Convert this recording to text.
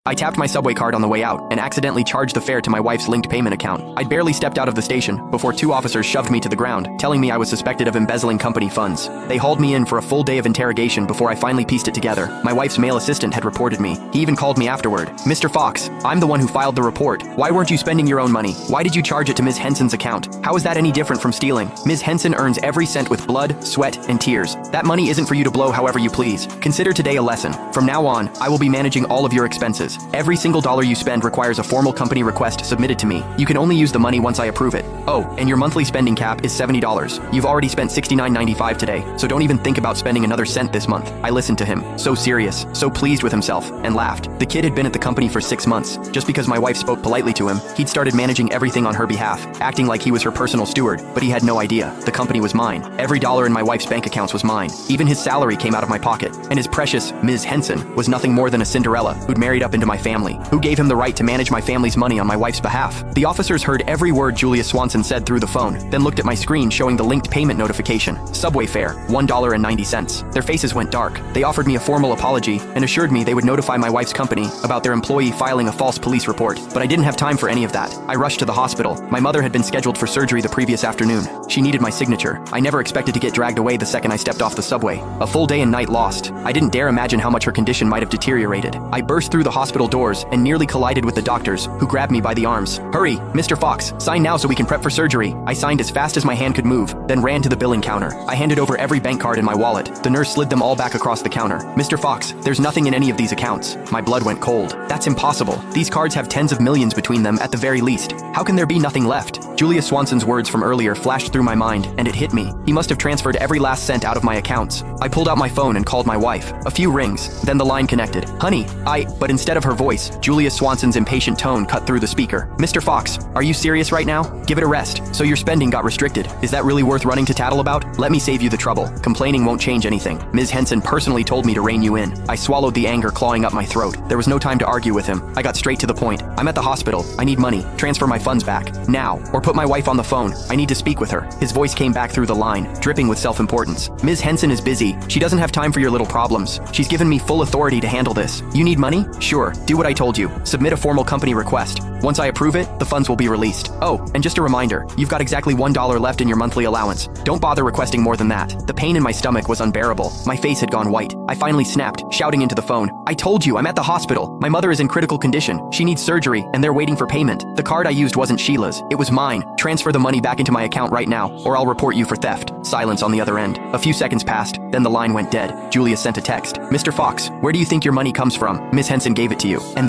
I tapped my subway card on the way out and accidentally charged the fare to my wife's linked payment account. I'd barely stepped out of the station before 2 officers shoved me to the ground, telling me I was suspected of embezzling company funds. They hauled me in for a full day of interrogation before I finally pieced it together. My wife's male assistant had reported me. He even called me afterward. "Mr. Fox, I'm the one who filed the report. Why weren't you spending your own money? Why did you charge it to Ms. Henson's account? How is that any different from stealing? Ms. Henson earns every cent with blood, sweat, and tears. That money isn't for you to blow however you please. Consider today a lesson. From now on, I will be managing all of your expenses. Every single dollar you spend requires a formal company request submitted to me. You can only use the money once I approve it. Oh, and your monthly spending cap is $70. You've already spent $69.95 today, so don't even think about spending another cent this month." I listened to him, so serious, so pleased with himself, and laughed. The kid had been at the company for 6 months. Just because my wife spoke politely to him, he'd started managing everything on her behalf, acting like he was her personal steward, but he had no idea. The company was mine. Every dollar in my wife's bank accounts was mine. Even his salary came out of my pocket, and his precious Ms. Henson was nothing more than a Cinderella who'd married up into my family. Who gave him the right to manage my family's money on my wife's behalf? The officers heard every word Julia Swanson said through the phone, then looked at my screen showing the linked payment notification. Subway fare, $1.90. Their faces went dark. They offered me a formal apology and assured me they would notify my wife's company about their employee filing a false police report. But I didn't have time for any of that. I rushed to the hospital. My mother had been scheduled for surgery the previous afternoon. She needed my signature. I never expected to get dragged away the second I stepped off the subway. A full day and night lost. I didn't dare imagine how much her condition might have deteriorated. I burst through the hospital doors and nearly collided with the doctors, who grabbed me by the arms. "Hurry, Mr. Fox, sign now so we can prep for surgery." I signed as fast as my hand could move, then ran to the billing counter. I handed over every bank card in my wallet. The nurse slid them all back across the counter. "Mr. Fox, there's nothing in any of these accounts." My blood went cold. "That's impossible. These cards have tens of millions between them at the very least. How can there be nothing left?" Julia Swanson's words from earlier flashed through my mind, and it hit me. He must have transferred every last cent out of my accounts. I pulled out my phone and called my wife. A few rings, then the line connected. "Honey, But instead of her voice, Julia Swanson's impatient tone cut through the speaker. "Mr. Fox, are you serious right now? Give it a rest. So your spending got restricted. Is that really worth running to tattle about? Let me save you the trouble. Complaining won't change anything. Ms. Henson personally told me to rein you in." I swallowed the anger clawing up my throat. There was no time to argue with him. I got straight to the point. "I'm at the hospital. I need money. Transfer my funds back. Now. Or put my wife on the phone. I need to speak with her." His voice came back through the line, dripping with self-importance. "Ms. Henson is busy. She doesn't have time for your little problems. She's given me full authority to handle this. You need money? Sure. Do what I told you. Submit a formal company request. Once I approve it, the funds will be released. Oh, and just a reminder, you've got exactly $1 left in your monthly allowance. Don't bother requesting more than that." The pain in my stomach was unbearable. My face had gone white. I finally snapped, shouting into the phone, "I told you, I'm at the hospital. My mother is in critical condition. She needs surgery, and they're waiting for payment. The card I used wasn't Sheila's. It was mine. Transfer the money back into my account right now, or I'll report you for theft." Silence on the other end. A few seconds passed, then the line went dead. Julia sent a text. "Mr. Fox, where do you think your money comes from? Miss Henson gave it to you." And